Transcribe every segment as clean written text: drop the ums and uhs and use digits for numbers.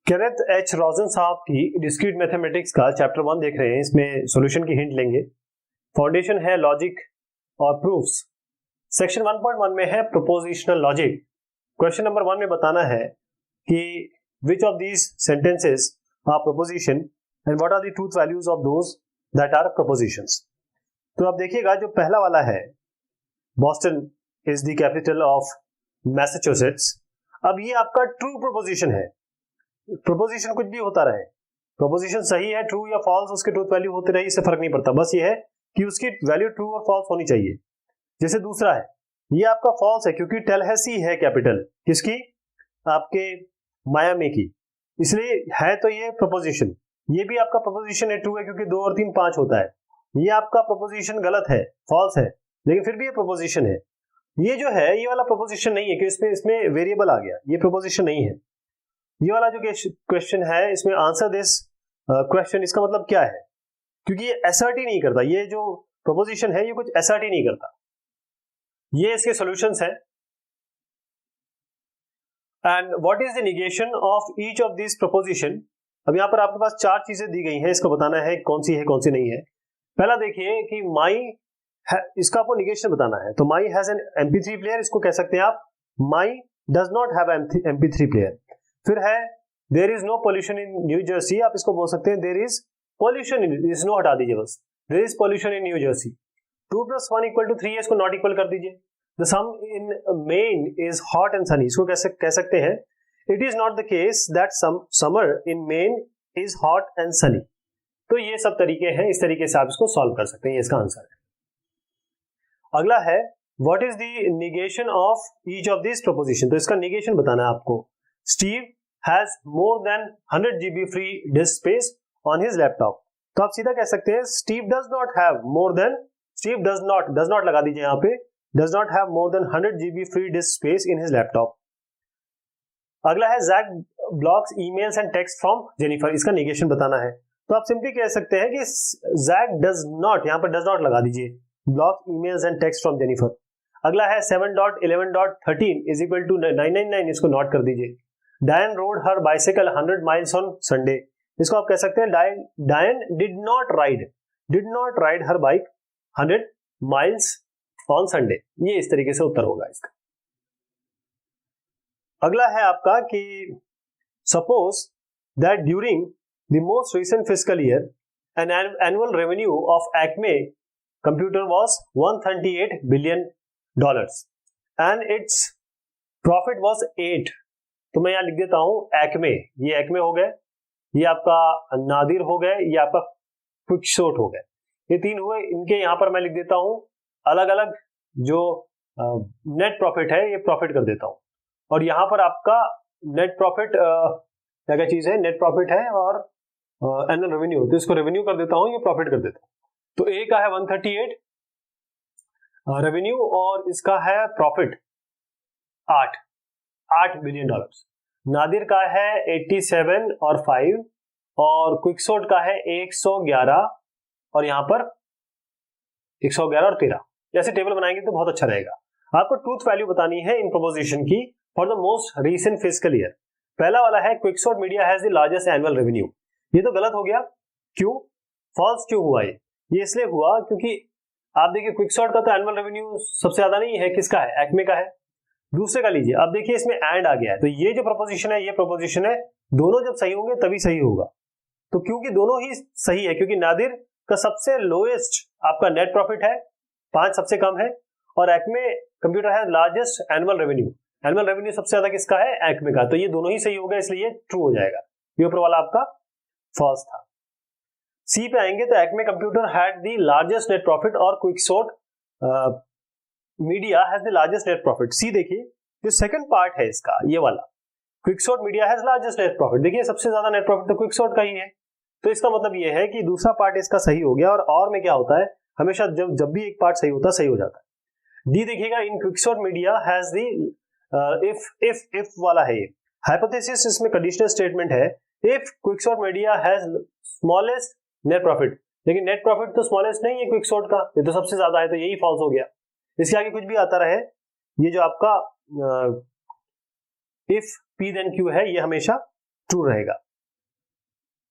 Kenneth H रोजन साहब की discrete mathematics का चैप्टर 1 देख रहे हैं। इसमें सॉल्यूशन की हिंट लेंगे। फाउंडेशन है लॉजिक और प्रूफ्स। सेक्शन 1.1 में है प्रोपोजिशनल लॉजिक। क्वेश्चन नंबर 1 में बताना है कि which of these sentences are proposition and what are the truth values of those that are propositions. तो आप देखिएगा जो पहला वाला है, Boston is the capital of Massachusetts. अब ये आपका ट्रू प्रोपोजिशन है। प्रोपोजिशन कुछ भी होता रहे, प्रोपोजिशन सही है, ट्रू या फॉल्स, उसके ट्रूथ वैल्यू होते रहे, इससे फर्क नहीं पड़ता। बस ये है कि उसकी वैल्यू ट्रू और फॉल्स होनी चाहिए। जैसे दूसरा है, ये आपका फॉल्स है क्योंकि टैलहसी है कैपिटल किसकी, आपके मायामी की, इसलिए है तो ये प्रोपोजिशन। ये भी आपका प्रोपोजिशन है, ट्रू है क्योंकि 2 और 3 5 होता है। ये आपका प्रोपोजिशन गलत है, फॉल्स है, लेकिन फिर भी ये प्रोपोजिशन है। ये जो है ये वाला प्रोपोजिशन नहीं है कि इसमें वेरिएबल आ गया, ये प्रोपोजिशन नहीं है। ये वाला जो क्वेश्चन है इसमें आंसर दिस क्वेश्चन, इसका मतलब क्या है, क्योंकि ये असर्ट ही नहीं करता। ये जो प्रोपोजिशन है ये कुछ असर्ट ही नहीं करता। ये इसके सॉल्यूशंस हैं। And what is the negation of each of this proposition. अब यहां पर आपके पास 4 चीजें दी गई हैं, इसको बताना है कौन सी है कौन सी नहीं है। पहला देखिए कि माई, इसका आपको नेगेशन बताना है। तो माई हैज एन MP3 प्लेयर, इसको कह सकते हैं आप my does not have MP3 player. फिर है there is no pollution in New Jersey, आप इसको बोल सकते हैं there is pollution in, is no हटा दीजिए बस, there is pollution in New Jersey. 2 + 1 = 3 है, इसको नॉट इक्वल कर दीजिए। The summer in Maine is hot and sunny, इसको कह सकते हैं it is not the case that summer in Maine is hot and sunny. तो ये सब तरीके हैं, इस तरीके से आप इसको सॉल्व कर सकते हैं, ये इसका आंसर है। अगला है what is the negation of each of this proposition. तो इसका नेगेशन बताना है आपको। Steve has more than 100 GB free disk space on his laptop। तो आप सीधा कह सकते हैं Steve does not have more than, Steve does not लगा दीजिए यहाँ पे, does not have more than 100 GB free disk space in his laptop। अगला है Zach blocks emails and text from Jennifer, इसका नेगेशन बताना है। तो आप सिंपली कह सकते हैं कि Zach does not, यहाँ पर does not लगा दीजिए, block emails and text from Jennifer। अगला है 7.11.13 is equal to 999, इसको नोट कर दीजिए। Diane rode her bicycle 100 miles on Sunday, इसको आप कह सकते हैं Diane did not ride her bike 100 miles on Sunday। ये इस तरीके से उत्तर होगा इसका। अगला है आपका कि suppose that during the most recent fiscal year an annual revenue of Acme computer was $138 billion and its profit was 8। तो मैं यहां लिख देता हूं एक्मे, ये एक्मे हो गए, ये आपका नादिर हो गए, ये आपका क्विकसॉर्ट हो गए, ये 3 हुए। इनके यहां पर मैं लिख देता हूं अलग अलग जो नेट प्रॉफिट है, ये प्रॉफिट कर देता हूं। और यहां पर आपका नेट प्रॉफिट क्या क्या चीज है, नेट प्रॉफिट है और एनुअल रेवेन्यू, तो इसको रेवेन्यू कर देता हूं, ये प्रॉफिट कर देता हूं। तो ए का है 138 रेवेन्यू और इसका है प्रॉफिट 8 बिलियन डॉलर्स। नादिर का है 87 और 5 और क्विकसॉर्ट का है 111 और यहां पर 111 और 13। जैसे टेबल बनाएंगे तो बहुत अच्छा रहेगा। आपको ट्रूथ वैल्यू बतानी है इन प्रोपोजिशन की for the most recent fiscal year. पहला वाला है quicksort Media has the largest annual revenue, ये तो गलत हो गया। क्यों फॉल्स क्यों हुआ? ये इसलिए हुआ क्योंकि आप देखिए क्विकसॉर्ट का तो एनुअल रेवेन्यू सबसे ज्यादा नहीं है, किसका है, एक्मे का है। दूसरे का लीजिए, अब देखिए इसमें एंड आ गया है, तो ये जो प्रोपोजिशन है ये प्रोपोजिशन है, दोनों जब सही होंगे तभी सही होगा। तो क्योंकि दोनों ही सही है, क्योंकि नादिर का सबसे लोएस्ट आपका नेट प्रॉफिट है, 5 सबसे कम है, और एक्मे कंप्यूटर है largest annual revenue, annual revenue सबसे ज्यादा किसका है, एक्मे का। तो ये दोनों ही सही हो गए, इसलिए ट्रू हो जाएगा। ये ऊपर वाला आपका फॉल्स था। सी पे आएंगे तो Acme Computer had the largest net profit और Quicksort Media has the largest net profit. C देखिए जो सेकंड पार्ट है इसका, ये वाला Quicksort Media has largest net profit, देखिए सबसे ज्यादा नेट प्रॉफिट तो क्विकसॉर्ट का ही है। तो इसका मतलब ये है कि दूसरा पार्ट इसका सही हो गया। और में क्या होता है, हमेशा जब भी एक पार्ट सही होता है सही हो जाता है। डी देखिएगा in Quicksort Media has the if वाला है, ये हाइपोथेसिस, इसमें कंडीशनल स्टेटमेंट है। If Quicksort Media has smallest net profit, लेकिन नेट प्रॉफिट तो स्मॉलेस्ट नहीं है क्विकसॉर्ट का, ये तो सबसे ज्यादा है, तो यही फॉल्स हो गया। इसके आगे कुछ भी आता रहे, ये जो आपका इफ P then Q है ये हमेशा ट्रू रहेगा।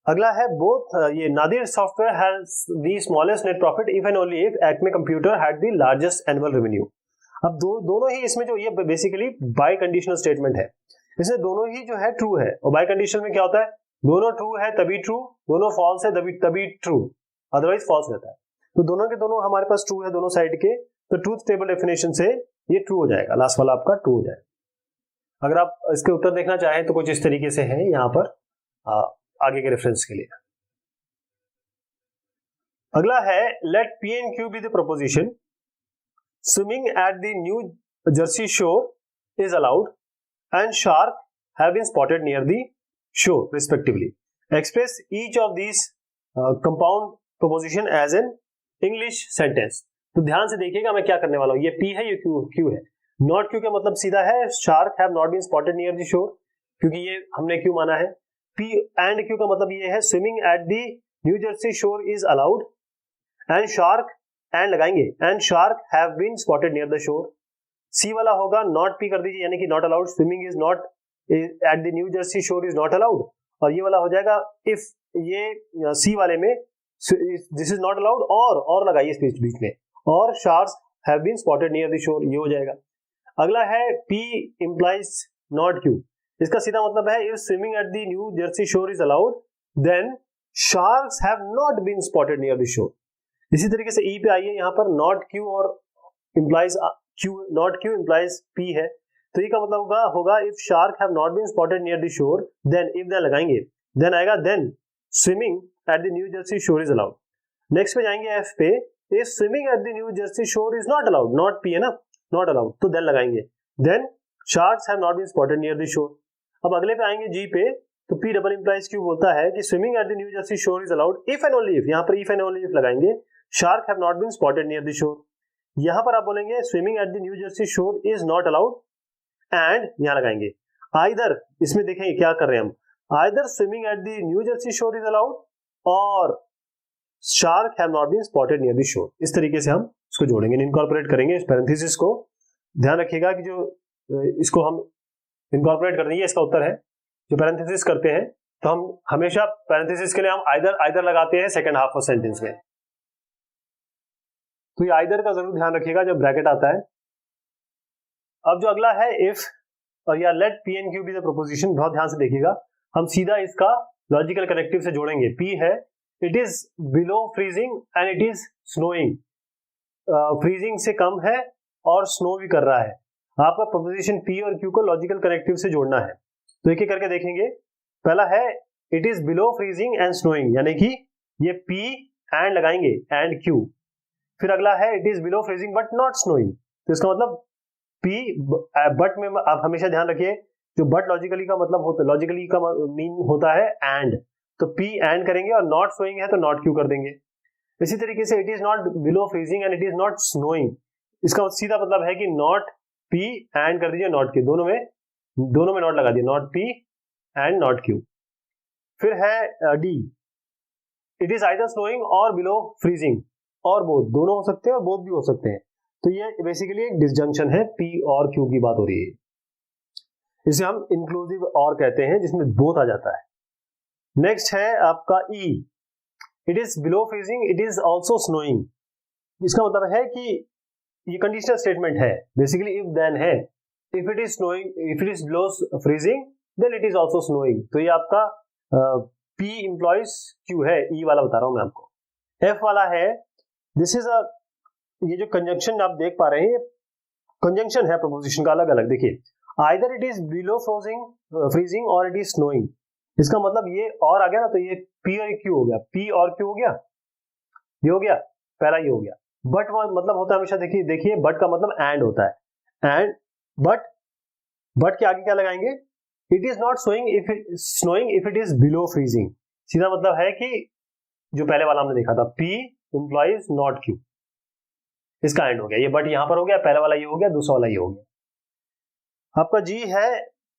अगला है बोथ ये Nadir software has the smallest net profit if and only if Acme Computer had the largest annual revenue. अब दोनों ही इसमें जो ये बेसिकली बाय कंडीशनल स्टेटमेंट है, इसमें दोनों ही जो है ट्रू है। और बाय कंडीशन में क्या होता है, दोनों ट्रू है तभी ट्रू, दोनों फॉल्स है तभी ट्रू, अदरवाइज फॉल्स रहता है। तो दोनों के दोनों हमारे पास ट्रू है दोनों साइड के, तो ट्रूथ टेबल डेफिनेशन से ये ट्रू हो जाएगा, लास्ट वाला आपका ट्रू हो जाएगा। अगर आप इसके उत्तर देखना चाहें तो कुछ इस तरीके से है यहाँ पर आगे के रेफरेंस के लिए। अगला है let P and Q be the proposition swimming at the New Jersey shore is allowed and shark have been spotted near the shore respectively. Express each of this compound proposition as an English sentence. तो ध्यान से देखिएगा मैं क्या करने वाला हूं, ये पी है ये क्यू है। नॉट क्यू का मतलब सीधा है shark have not been spotted near the shore, क्योंकि ये हमने क्यू माना है। पी एंड क्यू का मतलब ये है swimming at the New Jersey shore is allowed and shark and लगाएंगे and shark have been spotted near the shore. C वाला होगा नॉट पी कर दीजिए, यानी कि not allowed, swimming is not at the New Jersey shore is not allowed. और ये वाला हो जाएगा इफ ये सी वाले में दिस इज नॉट अलाउड और लगाइए इस बीच में, और sharks have been spotted near the shore, ये हो जाएगा। अगला है P implies not Q। इसका सीधा मतलब है if swimming at the New Jersey shore is allowed then sharks have not been spotted near the shore। इसी तरीके से E पे आइए, यहाँ पर not Q और implies Q, not Q implies P है, तो ये का मतलब होगा if shark have not been spotted near the shore then, if then लगाएंगे then आएगा then swimming at the New Jersey shore is allowed। Next पे जाएंगे F पे, if swimming at the New Jersey shore is not allowed, not P है ना, not allowed, तो then लगाएंगे then sharks have not been spotted near the shore। अब अगले पे आएंगे G पे, तो P डबल implies Q बोलता है कि swimming at the New Jersey shore is allowed if and only if, यहाँ पर if and only if लगाएंगे, shark have not been spotted near the shore। यहाँ पर आप बोलेंगे swimming at the New Jersey shore is not allowed and यहाँ लगाएंगे either, इसमें देखेंगे क्या कर रहे हैं हम, either swimming at the New Jersey shore is allowed और shark have not been spotted near the shore. इस तरीके से हम इसको जोड़ेंगे, इनकॉर्पोरेट करेंगे इस पैरेंथेसिस को। ध्यान रखिएगा कि जो इसको हम इनकॉर्पोरेट कर देंगे, इसका उत्तर है जो पैरेंथेसिस करते हैं, तो हम हमेशा पैरेंथेसिस के लिए हम आइदर लगाते हैं सेकंड हाफ ऑफ सेंटेंस में, तो ये आइदर का जरूर ध्यान रखिएगा जब ब्रैकेट आता है। अब जो अगला है इफ और या let P and Q be the proposition, बहुत ध्यान से देखिएगा, हम सीधा इसका लॉजिकल कनेक्टिव से जोड़ेंगे। पी है it is below freezing and it is snowing, freezing से कम है और स्नो भी कर रहा है। आपका प्रोपोजिशन पी और क्यू को लॉजिकल कनेक्टिव से जोड़ना है, तो एक एक करके देखेंगे। पहला है it is below freezing and snowing, यानी कि ये पी एंड लगाएंगे एंड क्यू। फिर अगला है it is below freezing but not snowing, तो इसका मतलब पी बट में आप हमेशा ध्यान रखिए जो बट लॉजिकली का मतलब होता है, लॉजिकली का मीन होता है एंड, तो पी एंड करेंगे और नॉट स्नोइंग है तो नॉट क्यू कर देंगे। इसी तरीके से it is not below freezing and it is not snowing, इसका सीधा मतलब है कि नॉट पी एंड कर दीजिए नॉट क्यू, दोनों में नॉट लगा दिए, not P and not Q. फिर है D, it is either snowing और बिलो फ्रीजिंग, और बोथ, दोनों हो सकते हैं और बोथ भी हो सकते हैं, तो ये बेसिकली एक डिसजंक्शन है, पी और क्यू की बात हो रही है। इसे हम इंक्लूसिव और कहते हैं जिसमें बोथ आ जाता है। नेक्स्ट है आपका E, it is below freezing it is also snowing, इसका मतलब है कि ये कंडीशनल स्टेटमेंट है, बेसिकली इफ देन है, if it is snowing, if it is below freezing then it is also snowing, तो ये आपका पी इंप्लॉइज क्यू है, ई वाला बता रहा हूं मैं आपको। एफ वाला है दिस इज ये जो कंजंक्शन आप देख पा रहे हैं, कंजंक्शन है प्रपोजिशन का अलग अलग, देखिए either it is below freezing और इट इज स्नोइंग, इसका मतलब ये और आ गया ना, तो ये पी और क्यू हो गया, पी और क्यू हो गया, ये हो गया पहला, ये हो गया। बट मतलब होता है हमेशा, देखिए बट का मतलब एंड होता है, एंड बट के आगे क्या लगाएंगे, it is not snowing if it is below freezing, सीधा मतलब है कि जो पहले वाला हमने देखा था पी इंप्लॉइज नॉट क्यू, इसका एंड हो गया, ये बट यहां पर हो गया, पहला वाला ये हो गया, दूसरा वाला ये हो गया। आपका जी है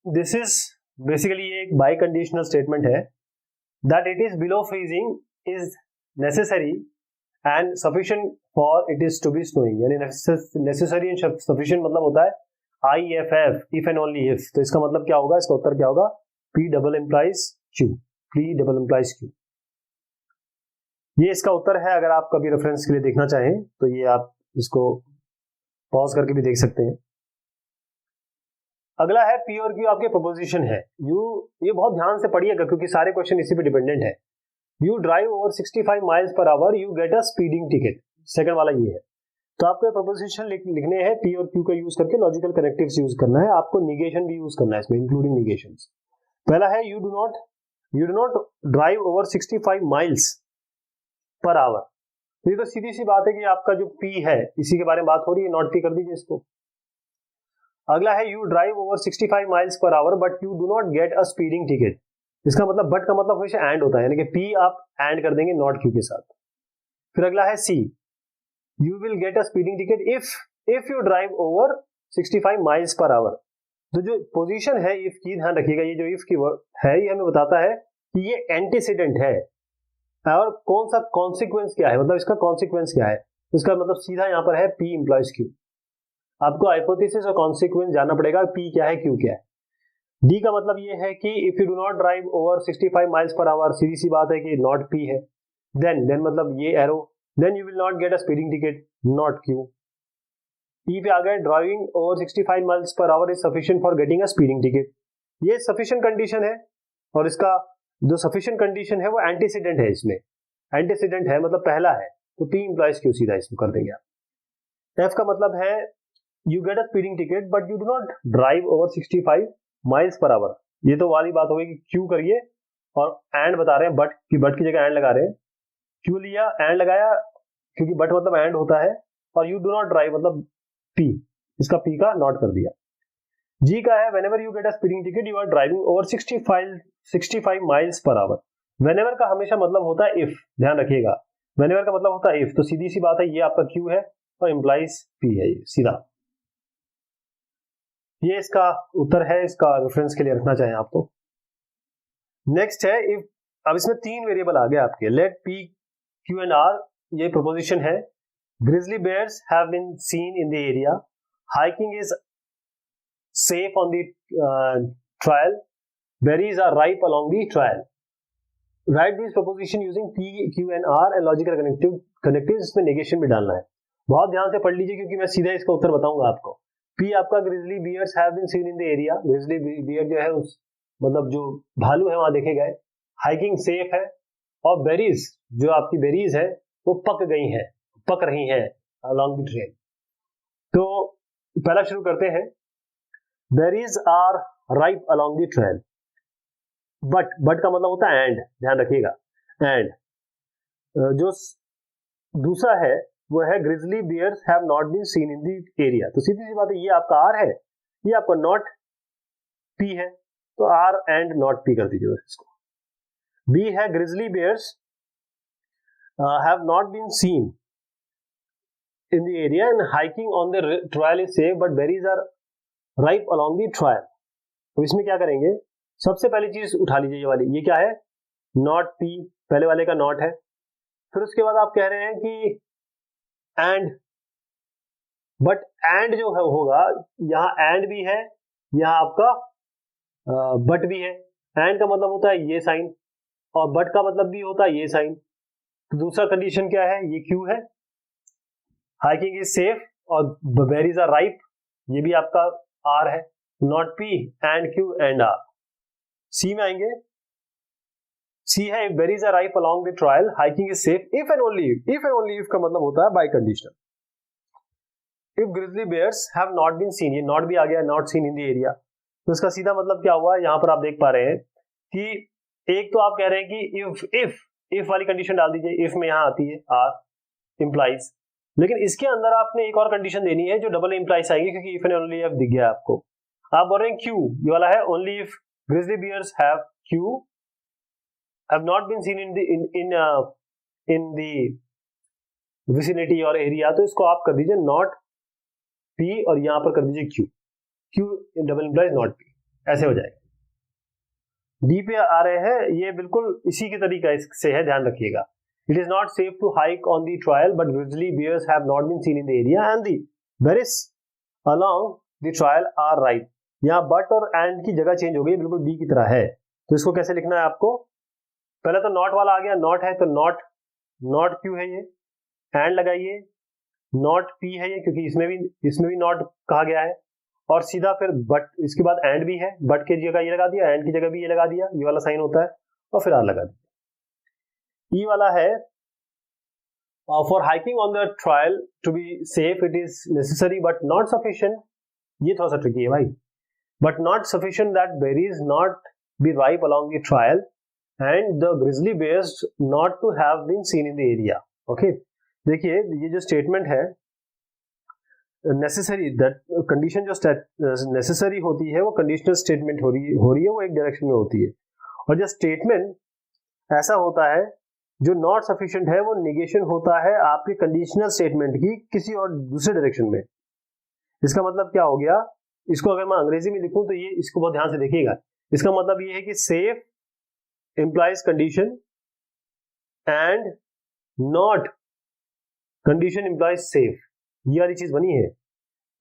दिस इज बेसिकली ये एक बाई कंडीशनल स्टेटमेंट है, that it is below freezing is necessary and sufficient for it is to be snowing, यानी नेसेसरी एंड सफिशिएंट मतलब होता है IFF, if and only if, तो इसका मतलब क्या होगा, इसका उत्तर क्या होगा, P double implies Q, P double implies Q। ये इसका उत्तर है। अगर आप कभी रेफरेंस के लिए देखना चाहें तो ये आप इसको पॉज करके भी देख सकते हैं। अगला है P और Q आपके प्रपोजिशन है। ये बहुत ध्यान से पढ़िएगा क्योंकि सारे क्वेश्चन इसी पे डिपेंडेंट है। You drive over 65 miles per our, you get a speeding ticket. Second वाला ये है। तो आपको प्रपोजिशन लिखने हैं, P और Q का यूज करके लॉजिकल कनेक्टिव्स यूज करना है। आपको निगेशन भी यूज करना है इसमें, इंक्लूडिंग निगेशंस। पहला है you do not drive over 65 miles per our. तो ये तो सीधी सी बात है कि आपका जो P है इसी के बारे में बात हो रही है, नॉट P कर दीजिए इसको। अगला है you drive over 65 miles per hour but you do not get a speeding ticket. इसका मतलब बट का मतलब हमेशा एंड होता है, यानी कि P आप एंड कर देंगे नॉट Q के साथ। फिर अगला है C, you will gate a speeding ticket if you drive over 65 miles per our. तो जो पोजीशन है इफ की, ध्यान रखिएगा, ये जो इफ की है ये हमें बताता है कि ये एंटीसीडेंट है और कौन सा कॉन्सिक्वेंस क्या है, मतलब इसका कॉन्सिक्वेंस क्या है। इसका मतलब सीधा यहां पर है P इंप्लाइज Q। आपको हाइपोथेसिस और कॉन्सिक्वेंस जानना पड़ेगा, P क्या है Q क्या है। D का मतलब ये है कि if you do not drive over 65 miles per hour, सीधी सी बात है कि नॉट P है। देन मतलब ये arrow, then you will not get a speeding ticket, not Q। E पे आ गए, driving over 65 miles per hour is sufficient for getting a speeding ticket. ये सफिशिएंट कंडीशन है और इसका जो सफिशिएंट कंडीशन है वो एंटीसीडेंट है। इसमें एंटीसीडेंट है मतलब पहला है, तो P इंप्लाइज Q सीधा इसमें कर देंगे आप। F का मतलब है you get a speeding ticket but you do not drive over 65 miles per our. ये तो वाली बात हो गई कि Q करिए और एंड बता रहे हैं, बट की जगह एंड लगा रहे हैं। Q लिया, एंड लगाया, क्योंकि बट मतलब एंड होता है, और यू डू नॉट ड्राइव मतलब P, इसका P का नॉट कर दिया। G का है whenever you get a speeding ticket you are driving over 65 miles per hour. Whenever का हमेशा मतलब होता है इफ, ध्यान रखिएगा, व्हेनेवर का मतलब होता है इफ। तो सीधी सी बात है ये आपका Q है और इंप्लाइज P है, ये सीधा। ये इसका उत्तर है, इसका रेफरेंस के लिए रखना चाहें आप तो। नेक्स्ट है इफ। अब इसमें 3 वेरिएबल आ गए आपके, let P, Q and R। ये प्रोपोजिशन है। Grizzly bears have been seen in the area. Hiking is safe on the trail. Berries are ripe along the trail. Write these proposition using P, Q and R and logical connectives. इसमें negation भी डालना है। बहुत ध्यान से पढ़ लीजिए क्योंकि मैं सीधा इसका उत्तर बताऊंगा आपको। P आपका grizzly bears have been seen in the area. Grizzly bear जो है उस मतलब जो भालू है वहां देखे गए। Hiking safe है और berries जो आपकी berries है वो पक गई हैं, पक रही हैं along the trail। तो पहला शुरू करते हैं। Berries are ripe along the trail। But का मतलब होता है एंड, ध्यान रखिएगा एंड। जो दूसरा है वो है grizzly bears have not been seen in the area। तो सीधी सी बात है ये आपका R है, ये आपका नॉट P है, तो R एंड नॉट P कर दीजिए इसको। B है grizzly bears have not been seen in the area and hiking on the trail is safe but berries are ripe along the trail। तो इसमें क्या करेंगे, सबसे पहली चीज उठा लीजिए ये वाली, ये क्या है, नॉट P, पहले वाले का नॉट है। फिर उसके बाद आप कह रहे हैं कि एंड, बट एंड जो है होगा, यहां एंड भी है, यहां आपका बट भी है। एंड का मतलब होता है ये साइन और बट का मतलब भी होता है ये साइन। तो दूसरा कंडीशन क्या है, ये Q है, हाइकिंग इज सेफ, और बेरीज आर राइप, ये भी आपका R है, not P and Q and R। C में आएंगे, C है berries are ripe along the trail, hiking is safe if and only if का मतलब होता है biconditional. If grizzly bears have not been seen, ये not भी आ गया, not seen in the area. तो इसका सीधा मतलब क्या हुआ, यहां पर आप देख पा रहे हैं कि एक तो आप कह रहे हैं कि इफ वाली कंडीशन डाल दीजिए, इफ में यहां आती है R इंप्लाइज, लेकिन इसके अंदर आपने एक और कंडीशन देनी है जो डबल इंप्लाइज आएगी, क्योंकि इफ एंड ओनली इफ दिख गया आपको। आप बोल रहे हैं Q, ये वाला है only if grizzly bears have Q have not been seen in the vicinity और एरिया। तो इसको आप कर दीजिए नॉट P और यहां पर कर दीजिए Q double implies not P, ऐसे हो जाएगा। D पे आ रहे हैं, ये बिल्कुल इसी के तरीका से है, ध्यान रखिएगा। It is not safe to hike on the trail, but grizzly bears have not been seen in the area and the berries along the trail are ripe। यहाँ but और and की जगह चेंज हो गई, बिल्कुल B की तरह है। तो इसको कैसे लिखना है आपको, पहले तो नॉट वाला आ गया, नॉट है तो नॉट, नॉट क्यू है ये, एंड लगाइए, नॉट पी है ये क्योंकि इसमें भी नॉट कहा गया है, और सीधा फिर बट, इसके बाद एंड भी है, बट की जगह ये लगा दिया, एंड की जगह भी ये लगा दिया, ये वाला साइन होता है, और फिर आर लगा दिया। ई वाला है for hiking on the trail to be safe it is necessary but not sufficient, ये थोड़ा सा ट्रिकी है भाई, but not sufficient that berries not be ripe along the trail and the grizzly bears not to have been seen in the area. Okay, देखिए ये जो statement है necessary, that condition जो नेसेसरी होती है वो कंडीशनल स्टेटमेंट हो रही है, वो एक डायरेक्शन में होती है, और जो स्टेटमेंट ऐसा होता है जो नॉट सफिशिएंट है वो निगेशन होता है आपके कंडीशनल स्टेटमेंट की किसी और दूसरे डायरेक्शन में। इसका मतलब क्या हो गया, इसको अगर मैं अंग्रेजी में लिखूं तो ये, इसको बहुत ध्यान से देखिएगा, इसका मतलब ये है कि safe implies condition and not condition implies safe, ये वाली चीज बनी है।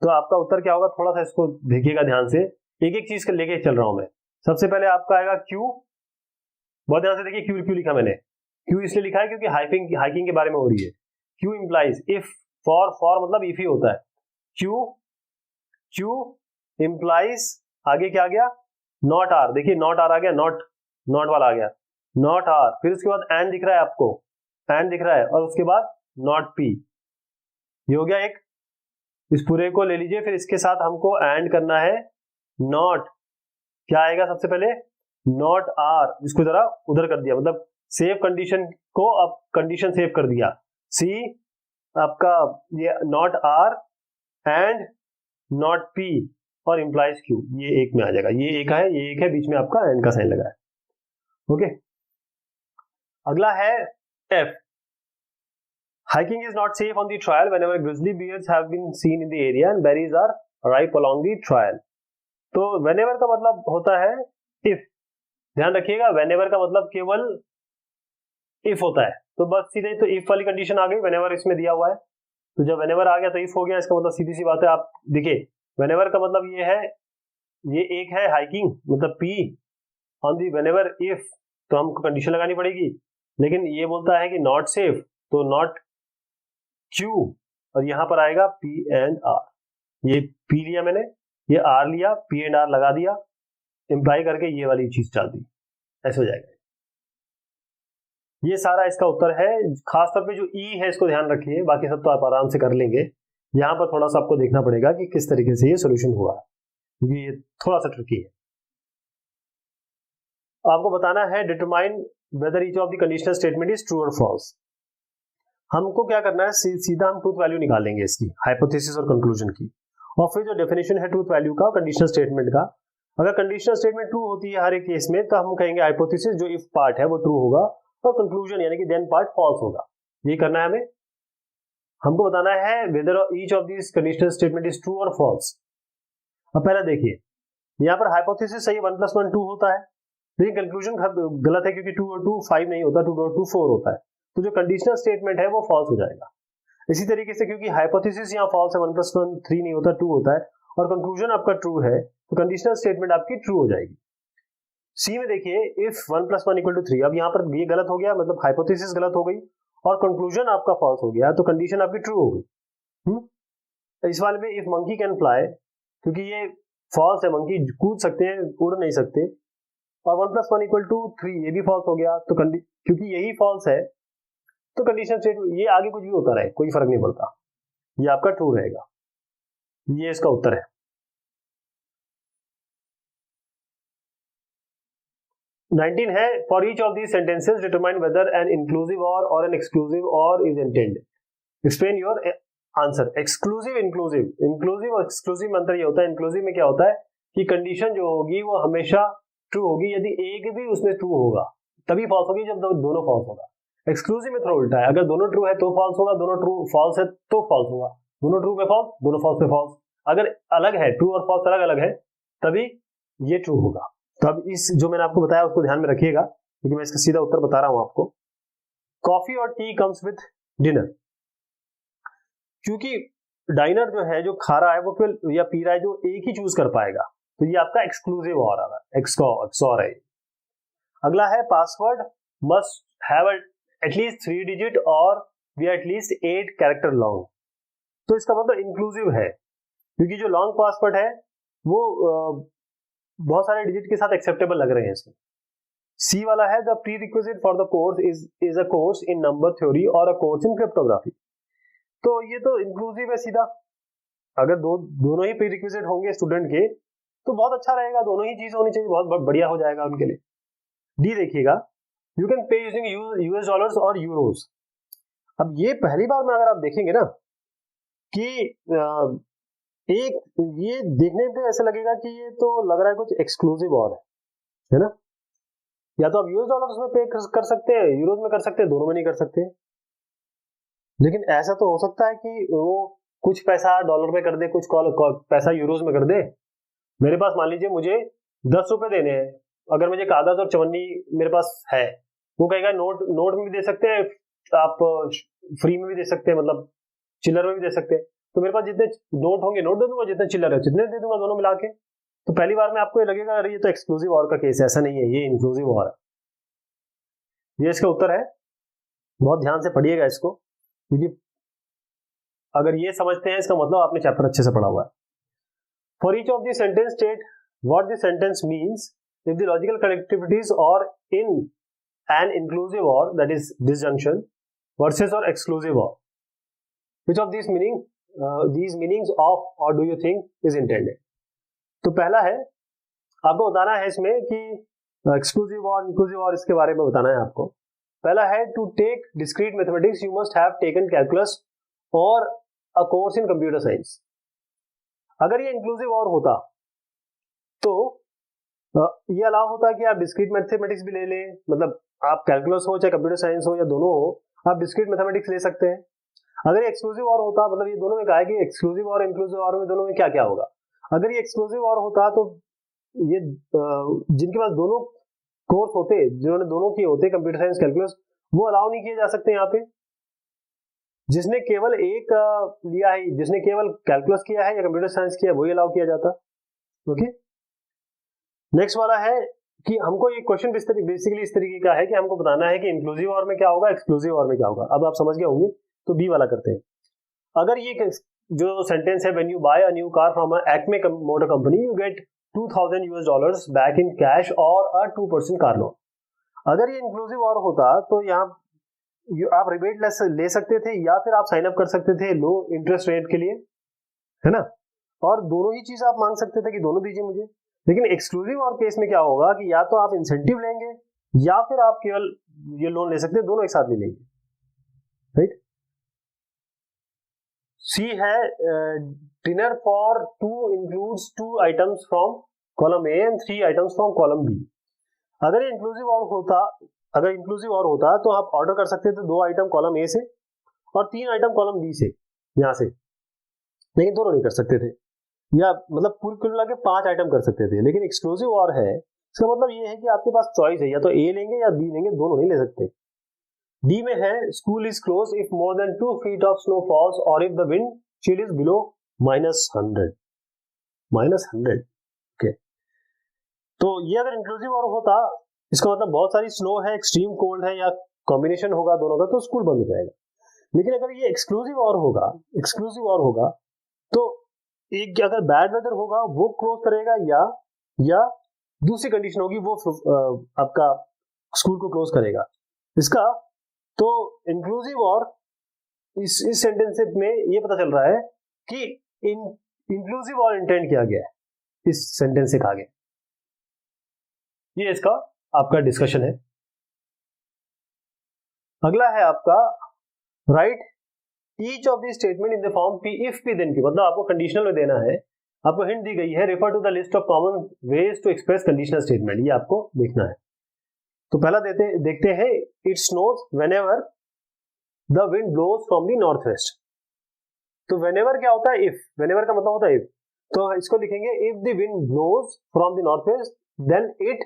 तो आपका उत्तर क्या होगा, थोड़ा सा इसको देखिएगा ध्यान से, एक एक चीज लेके चल रहा हूं मैं। सबसे पहले आपका आएगा क्यू, बहुत ध्यान से देखिए, क्यू लिखा मैंने, क्यू इसलिए लिखा है क्योंकि हाइकिंग के बारे में हो रही है। क्यू इंप्लाइज इफ, फॉर मतलब इफ ही होता है, क्यू इंप्लाइज, आगे क्या आ गया, नॉट आर, देखिए नॉट आर आ गया, नॉट वाला आ गया, नॉट आर, फिर उसके बाद एंड दिख रहा है आपको, एंड दिख रहा है, और उसके बाद नॉट पी, ये हो गया एक। इस पूरे को ले लीजिए, फिर इसके साथ हमको एंड करना है नॉट, क्या आएगा सबसे पहले, नॉट आर, इसको जरा उधर कर दिया, मतलब सेफ कंडीशन को अब कंडीशन सेव कर दिया, सी आपका ये not R and not P और इंप्लाइज क्यू, ये एक में आ जाएगा, ये एक है, बीच में आपका एंड का साइन लगा है। ओके, अगला है F, hiking is not safe on the trail whenever grizzly bears have been seen in the area and berries are ripe along the trail। तो whenever का मतलब होता है if, ध्यान रखिएगा, whenever का मतलब केवल if होता है, तो बस सीधे तो if वाली कंडीशन आ गई, whenever इसमें दिया हुआ है, तो जब whenever आ गया तो if हो गया, इसका मतलब सीधी सी बात है, आप देखिए whenever का मतलब ये है, ये एक है hiking मतलब P on the whenever if, तो हमको कंडीशन लगानी पड़ेगी, लेकिन ये बोलता है कि नॉट सेफ, तो नॉट क्यू, और यहां पर आएगा पी एंड आर, ये पी लिया मैंने, ये आर लिया, पी एंड आर लगा दिया, इंप्लाई करके ये वाली चीज डाल दी, ऐसे हो जाएगा। ये सारा इसका उत्तर है, खासतौर पे जो ई है इसको ध्यान रखिए, बाकी सब तो आप आराम से कर लेंगे, यहां पर थोड़ा सा आपको देखना पड़ेगा कि किस तरीके से ये सोल्यूशन हुआ है, क्योंकि ये थोड़ा सा ट्रिकी है। आपको बताना है determine whether each of the conditional statement is true और फॉल्स। हमको क्या करना है, सीधा हम ट्रूथ वैल्यू निकालेंगे इसकी, हाइपोथेसिस और कंक्लूजन की, और फिर जो डेफिनेशन है ट्रूथ वैल्यू का कंडीशनल स्टेटमेंट का, अगर कंडीशनल स्टेटमेंट ट्रू होती है हर एक केस में, तो हम कहेंगे हाइपोथेसिस जो इफ पार्ट है वो ट्रू होगा, और कंक्लूजन यानी कि देन पार्ट फॉल्स होगा। ये करना है हमें, हमको बताना है whether each of this conditional statement is true और फॉल्स। अब पहले देखिए, यहाँ पर हाइपोथेसिस सही 1 + 1 2 होता है, लेकिन कंक्लूजन गलत है क्योंकि 2 और 2 5 नहीं होता, 2 और 2 4 होता है, तो जो कंडीशनल स्टेटमेंट है वो फॉल्स हो जाएगा। इसी तरीके से क्योंकि हाइपोथेसिस यहाँ फॉल्स है, 1 + 1 3 नहीं होता, 2 होता है, और कंक्लूजन आपका ट्रू है, तो कंडीशनल स्टेटमेंट आपकी ट्रू हो जाएगी। सी में देखिए, इफ 1 + 1 = 3, अब यहाँ पर ये गलत हो गया, मतलब हाइपोथेसिस गलत हो गई और कंक्लूजन आपका फॉल्स हो गया, तो कंडीशन आपकी ट्रू हो गई। इस वाले में इफ मंकी कैन फ्लाई, क्योंकि ये फॉल्स है, मंकी कूद सकते हैं, उड़ नहीं सकते, और 1 + 1 = 3, ये भी फॉल्स हो गया, तो क्योंकि यही फॉल्स है तो कंडीशन स्टेटमेंट, ये आगे कुछ भी होता रहे कोई फर्क नहीं पड़ता, ये आपका ट्रू रहेगा, ये इसका उत्तर है। 19 है, for each of these sentences determine whether an inclusive और एन एक्सक्लूसिव और is intended, explain your answer. Exclusive inclusive और एक्सक्लूसिव में अंतर ये होता है, इंक्लूसिव में क्या होता है कि कंडीशन जो होगी वो हमेशा ट्रू होगी, यदि एक भी उसमें ट्रू होगा तभी फॉल्स होगी, जब दोनों फॉल्स होगा। एक्सक्लूसिव में थोड़ा उल्टा है, अगर दोनों ट्रू है तो फॉल्स होगा, दोनों ट्रू फॉल्स है तो फॉल्स होगा, दोनों ट्रू पे फॉल्स, दोनों फॉल्स पे फॉल्स। अगर अलग है, ट्रू और फॉल्स अलग अलग है, तभी ये ट्रू होगा। तो अब इस जो मैंने आपको बताया उसको ध्यान में रखिएगा, क्योंकि मैं इसका सीधा उत्तर बता रहा हूं आपको। कॉफी और टी कम्स विद डिनर, क्योंकि डाइनर जो है, जो खा रहा है वो केवल या पी रहा है, जो एक ही चूज कर पाएगा, तो ये आपका एक्सक्लूसिव और आ रहा है, एक्सॉर है। अगला है password must have at least 3 digit और वी एटलीस्ट 8 कैरेक्टर लॉन्ग। तो इसका मतलब इंक्लूसिव है, क्योंकि जो लॉन्ग पासवर्ड है वो बहुत सारे डिजिट के साथ एक्सेप्टेबल लग रहे हैं इसमें। सी वाला है the pre requisite for the course is a course in number theory और अ कोर्स इन क्रिप्टोग्राफी। तो ये तो इंक्लूसिव है सीधा, अगर दोनों ही प्री रिक्विजिट होंगे स्टूडेंट के तो बहुत अच्छा रहेगा, दोनों ही चीज होनी चाहिए, बहुत बढ़िया हो जाएगा उनके लिए। डी देखिएगा, you can pay using US dollars और यूरोज। अब ये पहली बार में अगर आप देखेंगे ना कि एक ये देखने पे ऐसा लगेगा कि ये तो लग रहा है कुछ एक्सक्लूसिव और है ना, या तो आप यूएस डॉलर्स में पे कर सकते हैं, यूरोज में कर सकते हैं, दोनों में नहीं कर सकते। लेकिन ऐसा तो हो सकता है कि वो कुछ पैसा डॉलर में कर दे, कुछ पैसा यूरोज में कर दे। मेरे पास मान लीजिए मुझे 10 रुपए देने हैं, अगर मुझे कागज और चवन्नी मेरे पास है, वो कहेगा नोट में भी दे सकते हैं आप, फ्री में भी दे सकते हैं, मतलब चिल्लर में भी दे सकते हैं। तो मेरे पास जितने नोट होंगे नोट दे दूंगा, जितने चिल्लर है जितने दे दूंगा, दोनों मिला के। तो पहली बार में आपको ये लगेगा अरे ये तो एक्सक्लूसिव और का केस है, ऐसा नहीं है, ये इंक्लूसिव और है। ये इसका उत्तर है, बहुत ध्यान से पढ़िएगा इसको, क्योंकि अगर ये समझते हैं इसका मतलब आपने चैप्टर अच्छे से पढ़ा हुआ है। For each of the sentence state what the sentence means if the logical connectivities और इन एन इंक्लूसिव और दैट इज डिसजंक्शन वर्सेस और एक्सक्लूसिव और, which of this meaning these meanings of or do you think is intended। तो पहला है आपको बताना है इसमें कि एक्सक्लूसिव और इंक्लूसिव और इसके बारे में बताना है आपको। पहला है to take discrete mathematics you must have taken calculus और a course in computer science. अगर ये इंक्लूसिव और होता तो ये अलाउ होता है कि आप डिस्क्रीट मैथमेटिक्स भी ले लें, मतलब आप कैलकुलस हो चाहे कंप्यूटर साइंस हो या दोनों हो, आप डिस्क्रीट मैथमेटिक्स ले सकते हैं। अगर ये एक्सक्लूसिव और होता, मतलब ये दोनों में कहा है कि एक्सक्लूसिव और इंक्लूसिव और में दोनों में क्या क्या होगा। अगर ये एक्सक्लूसिव और होता तो ये जिनके पास दोनों कोर्स होते, जिन्होंने दोनों किए होते कंप्यूटर साइंस कैलकुलस, वो अलाउ नहीं किए जा सकते यहाँ पे। जिसने केवल एक लिया है, जिसने केवल कैलकुलस किया है या कंप्यूटर साइंस किया है, वही अलाउ किया जाता। ओके, नेक्स्ट वाला है कि हमको ये क्वेश्चन बेसिकली इस तरीके का है कि हमको बताना है कि इंक्लूसिव और में क्या होगा, एक्सक्लूसिव और में क्या होगा। अब आप समझ गए होंगे, तो बी वाला करते हैं। अगर ये जो सेंटेंस है when you buy a new car from Acme motor company you get $2000 back in cash और अ 2% कार लोन। अगर ये इंक्लूसिव और होता तो यहाँ आप रिबेट ले सकते थे या फिर आप साइन अप कर सकते थे लो इंटरेस्ट रेट के लिए, है ना, और दोनों ही चीज आप मांग सकते थे कि दोनों दीजिए मुझे। लेकिन एक्सक्लूसिव और केस में क्या होगा कि या तो आप इंसेंटिव लेंगे या फिर आप केवल ये लोन ले सकते हैं, दोनों एक साथ नहीं लेंगे, राइट। सी है dinner for 2 includes 2 items from column A and 3 items from column B. अगर ये इंक्लूसिव और होता, अगर इंक्लूसिव और होता तो आप ऑर्डर कर सकते थे 2 आइटम कॉलम ए से और 3 आइटम कॉलम बी से, यहां से, लेकिन दोनों नहीं कर सकते थे, या मतलब कुल मिला के 5 आइटम कर सकते थे। लेकिन एक्सक्लूसिव और है, इसका मतलब ये है कि आपके पास चॉइस है, या तो ए लेंगे या बी लेंगे, दोनों नहीं ले सकते। डी में है school is close if more than 2 feet of snow falls और if the wind chill is below -100। Okay, तो ये अगर इंक्लूसिव और होता, इसका मतलब बहुत सारी स्नो है, एक्सट्रीम कोल्ड है, या कॉम्बिनेशन होगा दोनों का, तो स्कूल बंद हो जाएगा। लेकिन अगर ये एक्सक्लूसिव और होगा तो एक अगर बैड वेदर होगा वो क्लोज करेगा, या दूसरी कंडीशन होगी वो आपका स्कूल को क्लोज करेगा। इसका तो इंक्लूसिव और इस सेंटेंस में ये पता चल रहा है कि इंक्लूसिव और इंटेंड किया गया है, इस सेंटेंस से कहा गया। ये इसका आपका डिस्कशन है। अगला है आपका write each of the statement in the form P if P then P, मतलब आपको कंडीशनल में देना है। आपको हिंट दी गई है refer to the list of common ways to express conditional statement, ये आपको देखना है। तो पहला देखते हैं it snows whenever the wind blows from the north west. तो व्हेनेवर क्या होता है, इफ, व्हेनेवर का मतलब होता है इफ, तो इसको लिखेंगे if the wind blows from the north west then it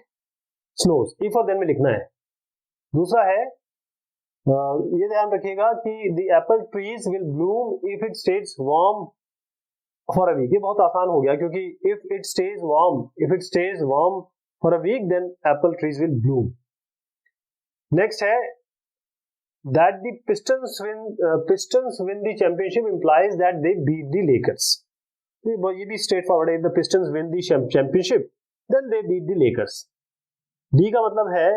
snows, if और देन में लिखना है। दूसरा है ये ध्यान रखिएगा कि the apple trees will bloom if it stays warm for a week. ये बहुत आसान हो गया क्योंकि if it stays warm for a week then apple trees will bloom. Next है that the Pistons win the championship implies that they beat the Lakers. ये भी straight forward है. If the Pistons win the championship, then they beat the Lakers. D का मतलब है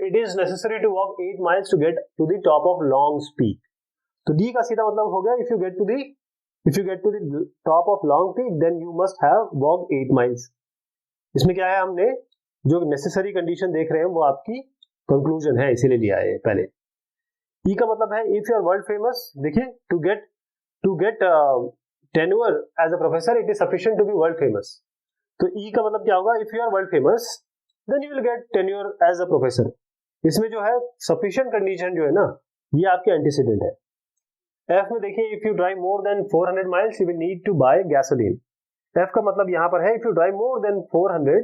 it is necessary to walk 8 miles to get to the top of Long's Peak. तो D का सीधा मतलब हो गया if you get to the top of Long Peak, then you must have walked 8 miles. इसमें क्या है, हमने जो नेसेसरी कंडीशन देख रहे हैं वो आपकी कंक्लूजन है, इसीलिए लिया है पहले. ई का मतलब है if you are world famous. देखिए to get tenure as a professor it is sufficient to be world famous. तो ई का मतलब क्या होगा, if you are world famous then you will get tenure as a professor. इसमें जो है sufficient condition जो है ना, ये आपके एंटीसीडेंट है. एफ में देखिए if you drive more than 400 miles you will need to buy gasoline. F का मतलब यहां पर है if you drive more than 400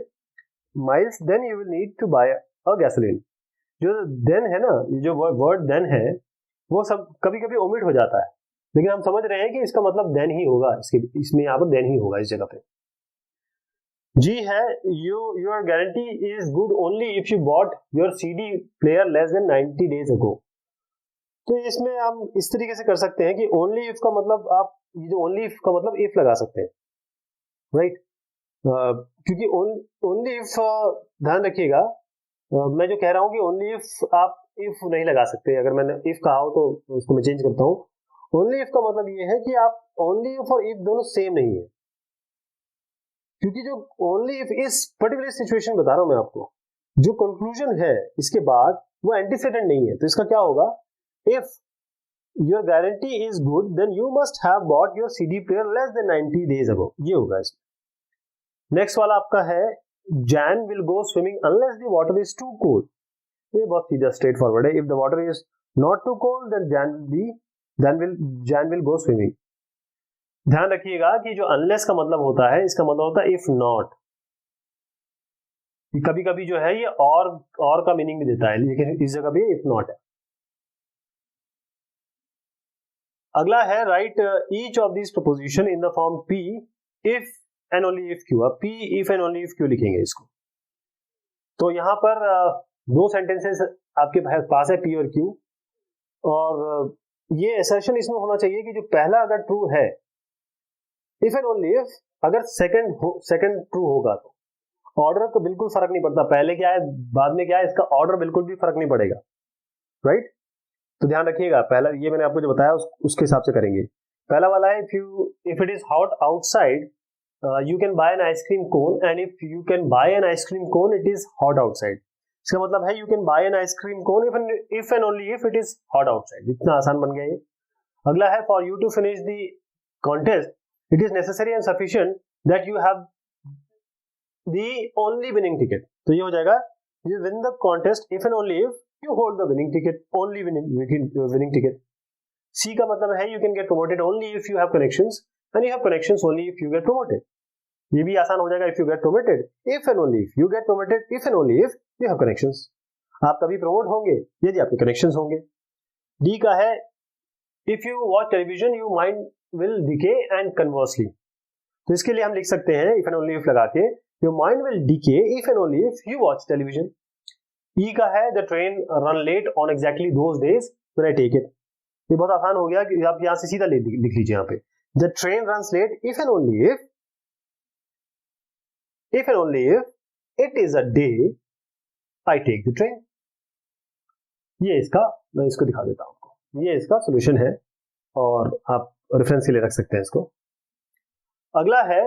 miles then you will need to buy a gasoline. जो देन है ना, जो वर्ड देन है वो सब कभी कभी ओमिट हो जाता है, लेकिन हम समझ रहे हैं कि इसका मतलब देन ही होगा. इसमें यहाँ पर देन ही होगा इस जगह पे. जी है your guarantee is good only if you bought your CD player less than 90 days ago. तो इसमें हम इस तरीके से कर सकते हैं कि ओनली इफ का मतलब आप ये जो ओनली इफ का मतलब इफ लगा सकते हैं, राइट. क्योंकि ओनली इफ ध्यान रखिएगा, मैं जो कह रहा हूं कि ओनली इफ आप इफ नहीं लगा सकते. अगर मैंने इफ कहा हो तो उसको मैं चेंज करता हूं. ओनली इफ का मतलब ये है कि आप ओनली इफ और इफ दोनों सेम नहीं है, क्योंकि जो ओनली इफ इस पर्टिकुलर सिचुएशन बता रहा हूं मैं आपको, जो कंक्लूजन है इसके बाद वो एंटीसीडेंट नहीं है. तो इसका क्या होगा, if your guarantee is good then you must have bought your CD player less than 90 days ago. ये होगा इसमें. नेक्स्ट वाला आपका है Jan will go swimming unless the water is too cold. ये बहुत सीधा स्ट्रेट फॉरवर्ड है. If the water is not too cold, then Jan will go swimming. ध्यान रखिएगा कि जो unless का मतलब होता है, इसका मतलब होता है if not. कभी कभी जो है ये और का मीनिंग भी देता है, लेकिन इस जगह भी if not है. अगला है write each of these proposition in the form P if and only if Q. अब P if and only if Q लिखेंगे इसको. तो यहां पर दो सेंटेंसेस आपके पास है P और Q, और ये असर्शन इसमें होना चाहिए कि जो पहला अगर ट्रू है, इफ एंड ओनली इफ, अगर सेकंड ट्रू होगा तो ऑर्डर को बिल्कुल फर्क नहीं पड़ता, पहले क्या है बाद में क्या है, इसका ऑर्डर बिल्कुल भी फर्क नहीं पड़ेगा, राइट. तो ध्यान रखिएगा, पहला ये मैंने आपको जो बताया उसके हिसाब से करेंगे. पहला वाला है if it is hot outside you can buy an ice cream cone, and if you can buy an ice cream cone it is hot outside. इसका मतलब है you can buy an ice cream cone if and only if it is hot outside. इतना आसान बन गया ये. अगला है for you to finish the contest it is necessary and sufficient that you have the only winning ticket. तो ये हो जाएगा you win the contest if and only if you hold the winning ticket, only winning ticket. C का मतलब है you can get promoted only if you have connections and you have connections only if you get promoted. ये भी आसान हो जाएगा if you get promoted, if and only if you get promoted, if and only if you have connections. आप तभी promote होंगे यदि आपके कनेक्शंस होंगे. D का है if you watch television your mind will decay and conversely. तो इसके लिए हम लिख सकते हैं if and only if लगा के your mind will decay if and only if you watch television. E का है the train run late on exactly those days when I take it. ये बहुत आसान हो गया कि आप यहां से सीधा लिख लीजिए यहाँ पे the train runs late if and only if it is a day I take the train. ये इसका, मैं इसको दिखा देता हूं आपको, ये इसका सॉल्यूशन है और आप रेफरेंस के लिए रख सकते हैं इसको. अगला है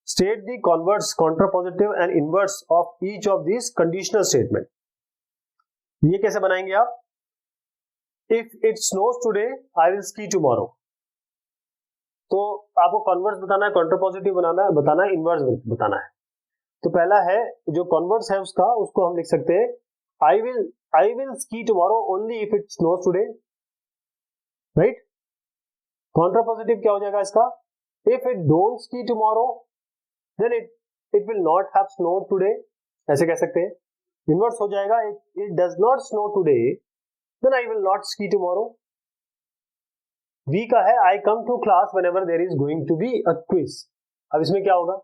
state the converse, contrapositive and inverse of each of these conditional statement. ये कैसे बनाएंगे आप, if it snows today I will ski tomorrow. तो आपको कॉन्वर्स बताना है, कॉन्ट्रापोजिटिव बताना है, इनवर्स बताना है. तो पहला है जो कॉन्वर्स है उसको हम लिख सकते हैं I will ski tomorrow only if it snows today, right. Contrapositive क्या हो जाएगा इसका, if it don't ski tomorrow then it will not have snowed today, ऐसे कह सकते हैं. इनवर्स हो जाएगा it does not snow today then I will not ski tomorrow. V का है I come to class whenever there is going to be a quiz. अब इसमें क्या होगा,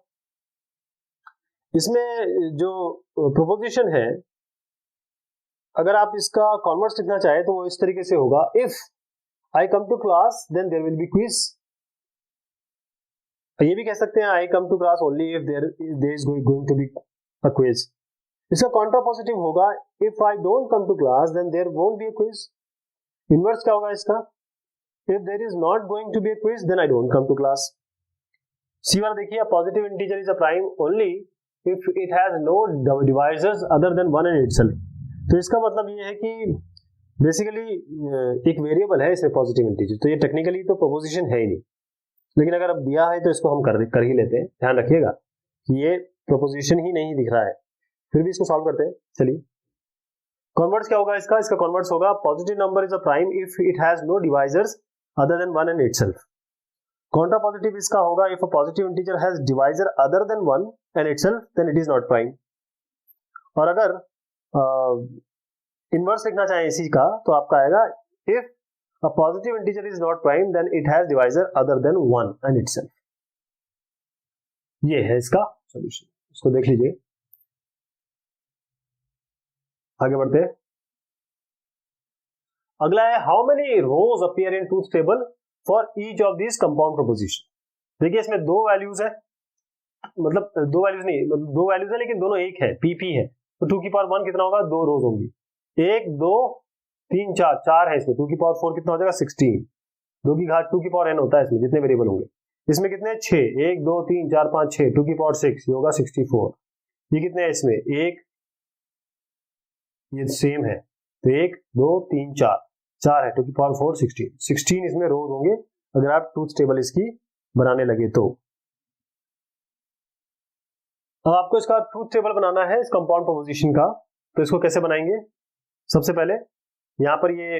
इसमें जो प्रोपोजिशन है अगर आप इसका कॉन्वर्स लिखना चाहे तो वो इस तरीके से होगा, if I come to class then there will be quiz. ये भी कह सकते हैं I come to class only if there is going to be a quiz. इसका कॉन्ट्रापोजिटिव होगा, if I don't come to class then there won't be a quiz. Inverse क्या होगा इसका, if there is not going to be a quiz then I don't come to class. C वाला देखिए, positive integer is a prime only if it has no divisors other than one in itself. तो इसका मतलब ये है कि basically एक variable है इसमें पॉजिटिव इंटीजर, तो ये टेक्निकली तो प्रोपोजिशन है ही नहीं, लेकिन अगर अब दिया है तो इसको हम कर ही लेते हैं। ध्यान रखिएगा कि ये प्रोपोजिशन ही नहीं दिख रहा है, फिर भी इसको सॉल्व करते हैं। चलिए, कॉन्वर्ट्स क्या होगा इसका, इसका कॉन्वर्ट्स होगा positive number is a prime if it has no divisors other than one in itself. Contrapositive इसका होगा, if a positive integer has divisor other than one in itself then it is not prime. और अगर inverse लिखना चाहे इसी का तो आपका आएगा, if a positive integer is not prime then it has divisor other than one in itself. ये है इसका सॉल्यूशन, इसको देख लीजिए। आगे बढ़ते हैं, अगला है how many rows appear in truth table for each of this compound proposition. देखिए इसमें दो वैल्यूज है, मतलब दो वैल्यूज नहीं, मतलब दो वैल्यूज है लेकिन दोनों एक है, पी है, तो 2 की पावर 1 कितना होगा, 2 रोज होंगी, 1 2 3 4, 4 है इसमें, 2 की पावर 4 कितना हो जाएगा 16, 2 की घात 2 की पावर n होता है इसमें जितने वेरिएबल होंगे। इसमें कितने 6, 1 2 3 4 5 6, 2 की पावर 6 ये होगा 64। ये कितने है इसमें, एक, ये सेम है, तो 1 2 3 4, 4 है, 2 की पावर 4 16 इसमें रोज होंगे अगर आप ट्रूथ टेबल इसकी बनाने लगे तो। अब आपको इसका ट्रूथ टेबल बनाना है इस कंपाउंड प्रोपोजिशन का, तो इसको कैसे बनाएंगे। सबसे पहले यहां पर ये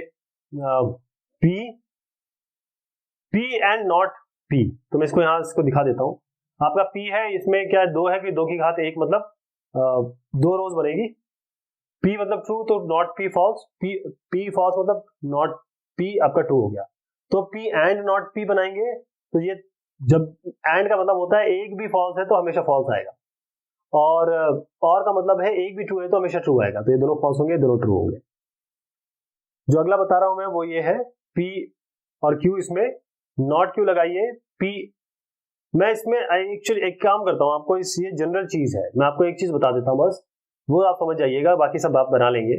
P एंड नॉट P, तो मैं इसको यहां इसको दिखा देता हूं। आपका P है, इसमें क्या है 2 है कि 2 की घात 1, मतलब 2 रोज बनेगी। P मतलब ट्रू, तो not P false, P false मतलब नॉट P आपका ट्रू हो गया। तो P एंड नॉट P बनाएंगे, तो ये जब एंड का मतलब होता है एक भी फॉल्स है तो हमेशा फॉल्स आएगा, और का मतलब है एक भी ट्रू है तो हमेशा ट्रू आएगा, तो ये दोनों फॉल्स होंगे, दोनों ट्रू होंगे। जो अगला बता रहा हूं मैं वो ये है, P और Q, इसमें नॉट Q लगाइए, P मैं इसमें एक्चुअली एक काम करता हूं आपको, ये जनरल चीज है, मैं आपको एक चीज बता देता हूं बस, वो आप समझ जाइएगा, बाकी सब आप बना लेंगे।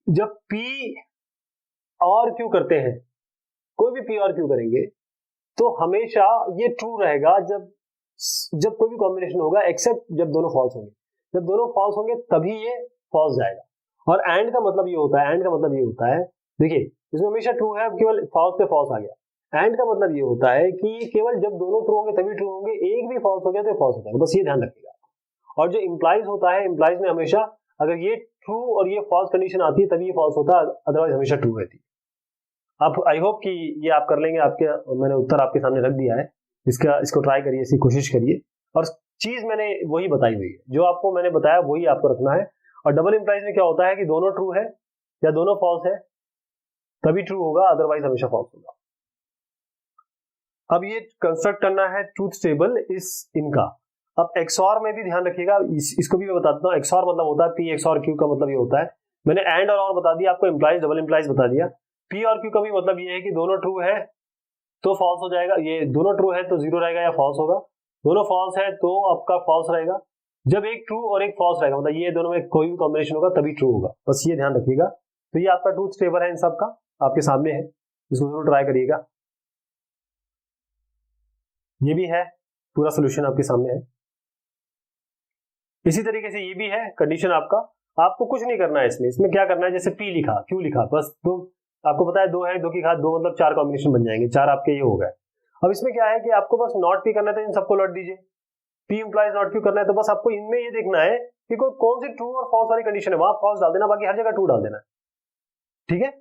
जब P और Q करते हैं, कोई भी P और Q करेंगे तो हमेशा ये ट्रू रहेगा जब कोई भी कॉम्बिनेशन होगा, एक्सेप्ट जब दोनों फॉल्स होंगे। जब दोनों फॉल्स होंगे तभी ये फॉल्स जाएगा। और एंड का मतलब ये होता है, एंड का मतलब ये होता है, देखिए इसमें हमेशा ट्रू है, केवल फॉल्स पे फॉल्स आ गया। एंड का मतलब ये होता है कि केवल जब दोनों ट्रू होंगे तभी ट्रू होंगे, एक भी फॉल्स हो गया तो फॉल्स हो जाएगा, बस ये ध्यान रखिएगा। और जो इंप्लाइज होता है, इंप्लाइज में हमेशा अगर ये ट्रू और ये फॉल्स कंडीशन आती है तभी ये फॉल्स होता है, अदरवाइज हमेशा ट्रू रहती है। आप आई होप कि ये आप कर लेंगे, आपके मैंने उत्तर आपके सामने रख दिया है, इसको ट्राई करिए, इसकी कोशिश करिए, और चीज मैंने वही बताई हुई है, जो आपको मैंने बताया वही आपको रखना है। और डबल इंप्लाइज में क्या होता है कि दोनों ट्रू है या दोनों फॉल्स है तभी ट्रू होगा, अदरवाइज हमेशा फॉल्स होगा। अब ये कंस्ट्रक्ट करना है ट्रूथ टेबल इनका। अब एक्सऑर में भी ध्यान रखिएगा, इसको भी मैं बता देता हूँ। एक्सऑर मतलब होता है P XOR Q का मतलब ये होता है, मैंने एंड और बता दिया आपको, इंप्लाइज डबल इंप्लाइज बता दिया। P और Q का भी मतलब ये है कि दोनों ट्रू है तो फॉल्स हो जाएगा, ये दोनों ट्रू है तो 0 रहेगा या फॉल्स होगा, दोनों फॉल्स है तो आपका फॉल्स रहेगा। जब एक ट्रू और एक फॉल्स रहेगा, मतलब ये दोनों में कोई भी कॉम्बिनेशन होगा तभी ट्रू होगा, बस ये ध्यान रखिएगा। तो ये आपका ट्रूथ टेबल है, इन सब का आपके सामने है, इसको जरूर ट्राई करिएगा। ये भी है, पूरा सोल्यूशन आपके सामने है। इसी तरीके से ये भी है कंडीशन आपको कुछ नहीं करना है इसमें क्या करना है, जैसे P लिखा, Q लिखा, बस दो, आपको पता है 2 है, 2 की घात 2 मतलब 4 कॉम्बिनेशन बन जाएंगे, 4 आपके ये हो गए। अब इसमें क्या है कि आपको बस नॉट P करना है तो इन सबको लौट दीजिए, P इंप्लाइज नॉट Q करना है तो बस आपको इनमें ये देखना है कि कौन सी ट्रू और फॉल्स वाली कंडीशन है, वहां फॉल्स डाल देना, बाकी हर जगह ट्रू डाल देना, ठीक है।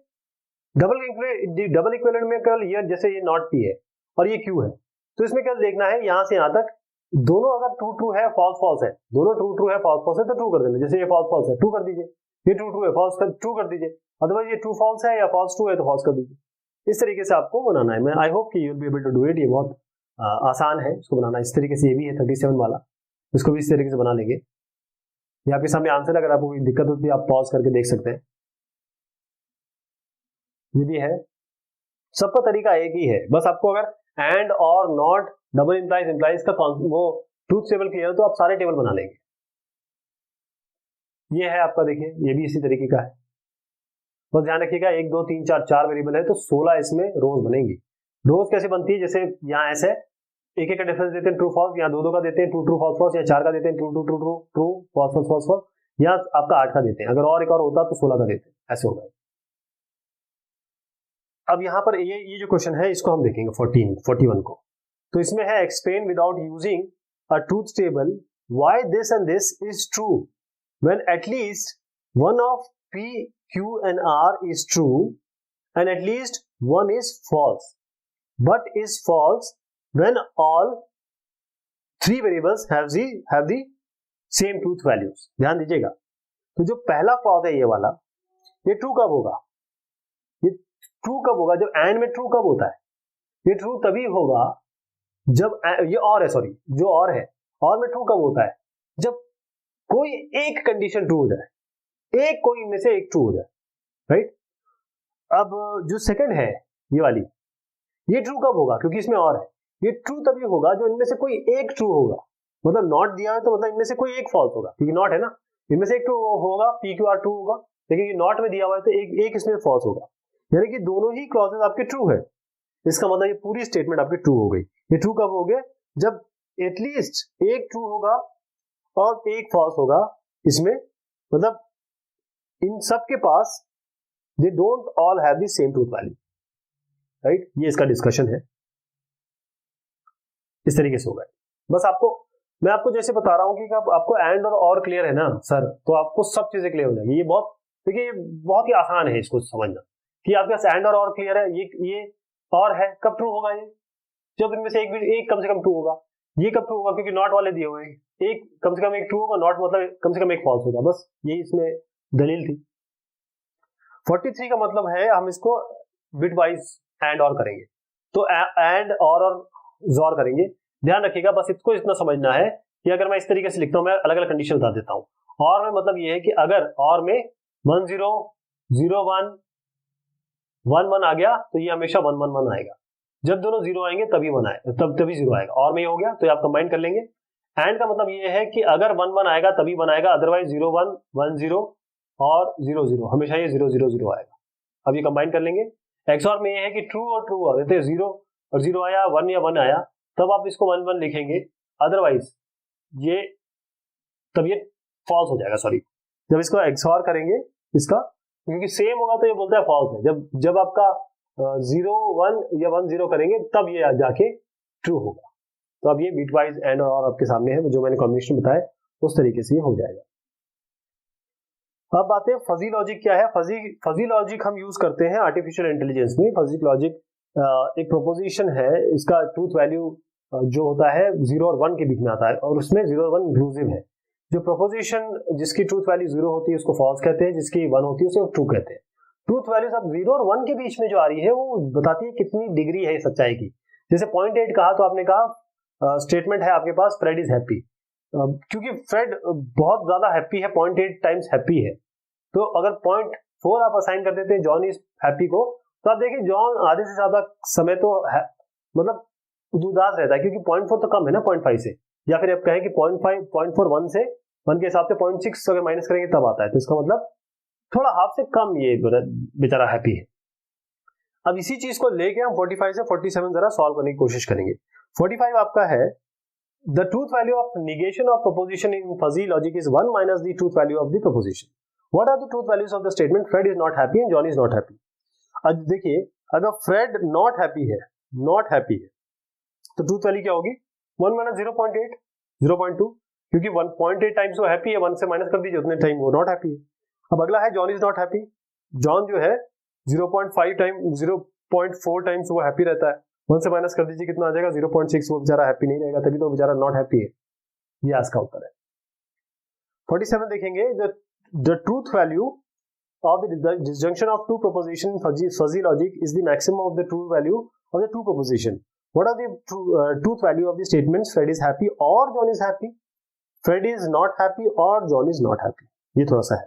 डबल इक्विवेलेंट में केवल ये, जैसे ये नॉट P है और ये Q है, तो इसमें क्या देखना है, यहां से यहां तक दोनों अगर ट्रू ट्रू है फॉल्स फॉल्स है, दोनों ट्रू ट्रू है फॉल्स फॉल्स है तो ट्रू कर देना, जैसे ये फॉल्स फॉल्स है ट्रू कर दीजिए, ये ट्रू ट्रू है फॉल्स ट्रू कर दीजिए, अदरवाइज ये ट्रू फॉल्स है या फॉल्स ट्रू है तो फॉल्स कर दीजिए। इस तरीके से आपको बनाना है। मैं आई होप कि you will be able to do it. ये बहुत आसान है इसको बनाना, इस तरीके से ये भी है 37 वाला, इसको भी इस तरीके से बना लेंगे। ये आपके सामने आंसर, अगर आपको कोई दिक्कत होती है आप पॉज करके देख सकते हैं। ये भी है, सबका तरीका एक ही है, बस आपको अगर एंड और नॉट डबल इंप्लाइज इंप्लाइज का वो ट्रूथ टेबल क्लियर है तो आप सारे टेबल बना लेंगे। ये है आपका, देखिए ये भी इसी तरीके का है। बस ध्यान रखिएगा 1 2 3 4 4 वेरिएबल है तो 16 इसमें रोज बनेंगी। रोज कैसे बनती है, जैसे यहाँ ऐसे एक एक का डिफरेंस देते हैं ट्रू फॉल्स, यहाँ 2 2 का देते हैं ट्रू ट्रू फॉल्स फॉल्स, या 4 का देते हैं true true true true true false false false false, या आपका 8 का देते हैं, अगर और एक और होता तो 16 का देते हैं, ऐसे होगा। अब यहाँ पर ये जो क्वेश्चन है इसको हम देखेंगे 41 को। तो इसमें है explain without using a truth table why this and this is true when at least one of P, Q and R is true and at least one is false, but is false when all 3 variables have the same truth values। ध्यान दीजिएगा, तो जो पहला clause है ये वाला, ये true कब होगा, ये ट्रू कब होगा, जब एंड में ट्रू कब होता है, ये ट्रू तभी होगा जब ये और है, सॉरी जो और है, और में ट्रू कब होता है, जब कोई एक कंडीशन ट्रू हो जाए, एक कोई इनमें से एक ट्रू हो जाए, राइट। अब जो सेकंड है ये वाली, ये ट्रू कब होगा, क्योंकि इसमें और है, ये ट्रू तभी होगा जो इनमें से कोई एक ट्रू होगा, मतलब नॉट दिया है तो मतलब इनमें से कोई एक फॉल्स होगा, क्योंकि नॉट है ना, इनमें से एक ट्रू होगा, PQR ट्रू होगा, लेकिन नॉट में दिया हुआ है तो एक इसमें फॉल्स होगा, यानी कि दोनों ही क्लॉजेस आपके ट्रू है। इसका मतलब ये पूरी स्टेटमेंट आपकी ट्रू हो गई। ये ट्रू कब हो गए, जब एटलीस्ट एक ट्रू होगा और एक फॉल्स होगा इसमें, मतलब इन सब के पास they don't all have the same truth value, right. ये इसका डिस्कशन है, इस तरीके से होगा। बस मैं आपको जैसे बता रहा हूं कि आपको एंड और क्लियर है ना सर, तो आपको सब चीजें क्लियर हो जाएगी। ये बहुत, देखिए ये बहुत ही आसान है इसको समझना कि आपके पास एंड और क्लियर है, ये और है, कब ट्रू होगा ये, जब इनमें से एक कम से कम ट्रू होगा। ये कब ट्रू होगा, क्योंकि नॉट वाले दिए हुए हैं, एक कम से कम एक ट्रू होगा, नॉट मतलब कम से कम एक फॉल्स होगा, बस यही इसमें दलील थी। 43 का मतलब है हम इसको बिट वाइज एंड और करेंगे, तो एंड और जोर करेंगे। ध्यान रखिएगा, बस इसको इतना समझना है कि अगर मैं इस तरीके से लिखता हूं, मैं अलग अलग कंडीशन बता देता हूं। और में मतलब ये है कि अगर और में 1 0 0 1 1 1 आ गया तो ये हमेशा 1 1 1 आएगा, जब दोनों 0 आएंगे तभी 1 आएगा, तभी 0 आएगा। और में ये हो गया तो आप कंबाइन कर लेंगे। एंड का मतलब ये है कि अगर 1 1 आएगा तभी 1 आएगा, अदरवाइज 0 1 1 0 और 0 0, हमेशा ये 0 0 0 आएगा। अब ये कंबाइन कर लेंगे। एक्सऑर में ये है कि ट्रू और ट्रू आ गए थे, 0 और 0 आया, 1 या 1 आया, तब आप इसको 1 1 लिखेंगे, अदरवाइज ये तब ये फॉल्स हो जाएगा। सॉरी, जब इसको एक्सऑर करेंगे इसका, क्योंकि सेम होगा तो ये बोलता है फॉल्स है, जब आपका 0 1 या 1 0 करेंगे तब ये जाके ट्रू होगा। तो अब ये बिट वाइज एंड और आपके सामने है, जो मैंने कॉम्बिनेशन बताया उस तरीके से ये हो जाएगा। अब बातें फजी लॉजिक क्या है। फजी लॉजिक हम यूज करते हैं आर्टिफिशियल इंटेलिजेंस में। फजी लॉजिक एक प्रोपोजिशन है, इसका ट्रूथ वैल्यू जो होता है 0 और 1 के बीच में आता है, और उसमें 0 और 1 इंक्लूसिव है। जो प्रोपोजिशन जिसकी ट्रूथ वैल्यू 0 होती है उसको फॉल्स कहते हैं, जिसकी 1 होती है उसे ट्रू कहते हैं। ट्रूथ वैल्यूज अब 0 और 1 के बीच में जो आ रही है वो बताती है कितनी डिग्री है सच्चाई की। जैसे 0.8 कहा तो आपने कहा स्टेटमेंट है आपके पास फ्रेड इज हैप्पी, क्योंकि फ्रेड बहुत ज्यादा हैप्पी है, 0.8 टाइम्स हैप्पी है, तो अगर 0.4 आप असाइन कर देते हैं जॉन इज हैप्पी को, तो आप देखिए जॉन आधे से ज्यादा समय तो मतलब उदास रहता है, क्योंकि 0.4 तो कम है ना 0.5 से, या फिर आप कहें कि 0.5 0.4 1 से 1 के हिसाब से 0.6 अगर माइनस करेंगे तब आता है, तो इसका मतलब थोड़ा हाफ से कम ये बेचारा हैप्पी है। अब इसी चीज को लेके हम 45 से 47 जरा सॉल्व करने की कोशिश करेंगे। 45 आपका है the truth value of negation of proposition in fuzzy logic is 1 minus the truth value of the proposition. What are the truth values of the statement Fred is not happy and John is not happy. अब देखिए अगर Fred not happy है तो truth value क्या होगी 1 minus 0.8 0.2, क्योंकि 1.8 times वो happy है, 1 से माइनस कर दीजिए उतने टाइम वो नॉट हैप्पी है। अब अगला है John is not happy. John जो है 0.5 टाइम 0.4 टाइम्स वो हैप्पी रहता है, 1 से माइनस कर दीजिए कितना आ जाएगा 0.6, वो बेचारा हैप्पी नहीं रहेगा, तभी तो बेचारा नॉट हैप्पी है। ये आज का उत्तर है। 47 देखेंगे the truth value of the disjunction of two proposition fuzzy logic is the maximum of the true value of the two proposition. What are the truth value of the statements Fred is happy or John is happy? Fred is not happy और John is not happy. ये थोड़ा सा है,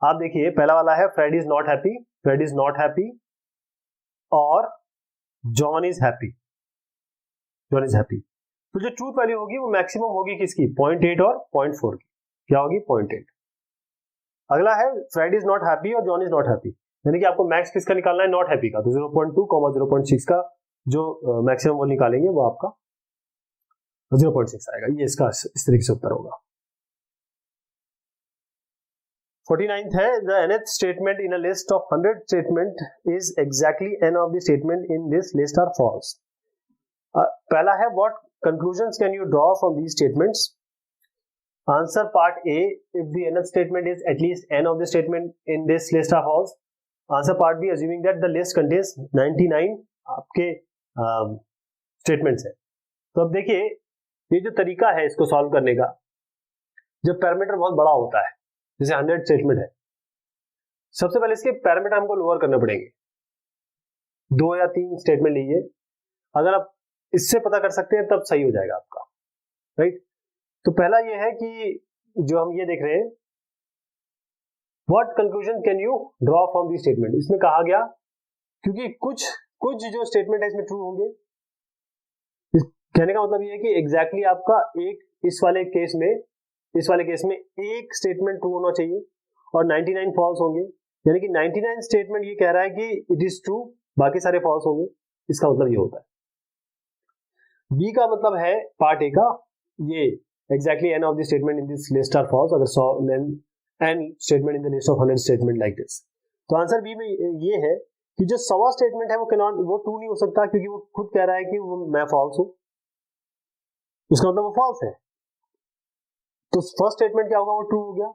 आप देखिए पहला वाला है Fred is not happy, Fred is not happy और John is happy, John is happy. तो जो ट्रूथ वैल्यू होगी वो मैक्सिमम होगी किसकी, 0.8 और 0.4 की। क्या होगी, 0.8। अगला है फ्रेड इज नॉट हैप्पी और जॉन इज नॉट हैप्पी, यानी कि आपको मैक्स किसका निकालना है, नॉट हैप्पी का। तो 0.2, 0.6 का जो मैक्सिमम वो निकालेंगे वो आपका 0.6 आएगा। ये इसका इस तरीके से उत्तर होगा। 49th है the nth statement in a list of 100 statement is exactly n of the statement in this list are false. पहला है what conclusions can you draw from these statements? Answer part A, if the nth statement is at least n of the statement in this list are false. Answer part B, assuming that the list contains 99 आपके statements है। तो अब देखिए ये जो तरीका है इसको सॉल्व करने का, जब पैरामीटर बहुत बड़ा होता है जैसे 100 स्टेटमेंट है, सबसे पहले इसके पैरामीटर हमको लोअर करने पड़ेंगे। 2 या 3 स्टेटमेंट लीजिए, अगर आप इससे पता कर सकते हैं तब सही हो जाएगा आपका, राइट। तो पहला ये है कि जो हम ये देख रहे हैं what conclusion can you draw from the statement, इसमें कहा गया क्योंकि कुछ जो स्टेटमेंट है इसमें ट्रू होंगे। कहने का मतलब ये है कि एग्जैक्टली आपका एक इस वाले केस में एक स्टेटमेंट ट्रू होना चाहिए और 99 फॉल्स होंगे, यानी कि 99 स्टेटमेंट ये कह रहा है कि इट इज ट्रू, बाकी सारे फॉल्स होंगे। इसका मतलब ये होता है। बी का मतलब है पार्ट ए का, ये exactly n of the statement in this list are false, अगर 100 n statement in the list of 100 statement like this. तो आंसर बी में ये है कि जो 100वां स्टेटमेंट है वो ट्रू नहीं हो सकता, क्योंकि वो खुद कह रहा है कि वो मैं फॉल्स हूं, उसका मतलब वो फॉल्स है। तो फर्स्ट स्टेटमेंट क्या होगा, वो ट्रू हो गया।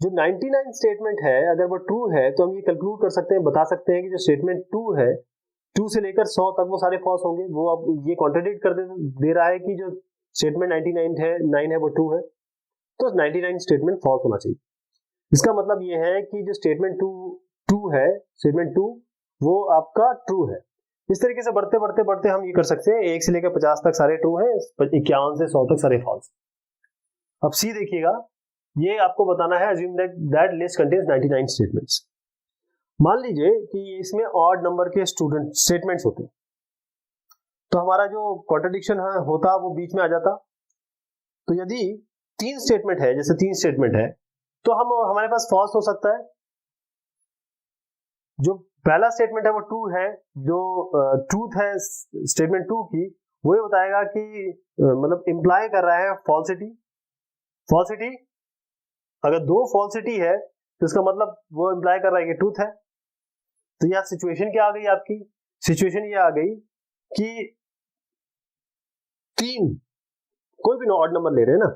जो 99 स्टेटमेंट है अगर वो ट्रू है तो हम ये कंक्लूड कर सकते हैं, बता सकते हैं कि जो स्टेटमेंट 2 है, 2 से लेकर 100 तक वो सारे फॉल्स होंगे। वो अब ये कॉन्ट्रडिक्ट कर दे रहा है कि जो स्टेटमेंट 99 है वो ट्रू है, तो 99 स्टेटमेंट फॉल्स होना चाहिए। इसका मतलब ये है कि जो स्टेटमेंट 2 है, स्टेटमेंट 2 वो आपका ट्रू है। इस तरीके से बढ़ते हम ये कर सकते हैं, 1 से लेकर 50 तक सारे ट्रू है, 51 से 100 तक सारे फॉल्स। अब सी देखिएगा, ये आपको बताना है assume that list contains 99 statements। मान लीजिए कि इसमें ऑड नंबर के स्टेटमेंट्स होते, तो हमारा जो कॉन्ट्रडिक्शन होता वो बीच में आ जाता। तो यदि 3 स्टेटमेंट है, जैसे 3 स्टेटमेंट है, तो हमारे पास फॉल्स हो सकता है। जो पहला स्टेटमेंट है वो ट्रू है, जो ट्रूथ है स्टेटमेंट 2 की, वो ये बताएगा कि मतलब इंप्लाई कर रहा है फॉल्सिटी। अगर 2 फॉल्सिटी है तो इसका मतलब वो इंप्लाई कर रहा है कि ट्रूथ है। तो यह सिचुएशन क्या आ गई आपकी, सिचुएशन ये आ गई कि 3, कोई भी ऑड नंबर ले रहे हैं ना,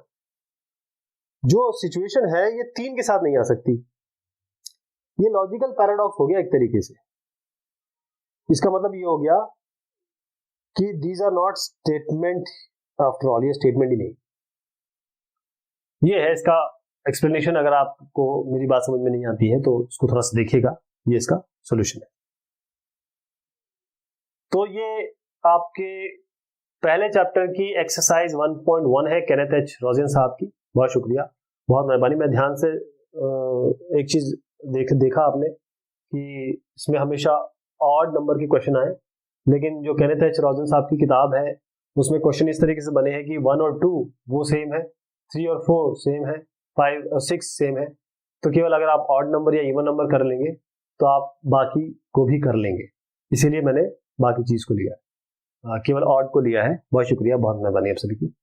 जो सिचुएशन है ये 3 के साथ नहीं आ सकती। ये लॉजिकल पैराडॉक्स हो गया एक तरीके से। इसका मतलब ये हो गया कि these are not statement after all, ये स्टेटमेंट ही नहीं। ये है इसका एक्सप्लेनेशन। अगर आपको मेरी बात समझ में नहीं आती है तो इसको थोड़ा सा देखिएगा, ये इसका सॉल्यूशन है। तो ये आपके पहले चैप्टर की एक्सरसाइज 1.1 है, केनेथ एच रोजन साहब की। बहुत शुक्रिया, बहुत मेहरबानी। मैं ध्यान से एक चीज देखा आपने कि इसमें हमेशा ऑड नंबर के क्वेश्चन आए, लेकिन जो केनेथ एच रोजन साहब की किताब है उसमें क्वेश्चन इस तरीके से बने हैं कि 1 और 2 वो सेम है, 3 और 4 सेम है, 5 और 6 सेम है। तो केवल अगर आप ऑड नंबर या इवन नंबर कर लेंगे तो आप बाकी को भी कर लेंगे, इसीलिए मैंने बाकी चीज को लिया, केवल ऑड को लिया है। बहुत शुक्रिया, बहुत मेहरबानी आप सभी की।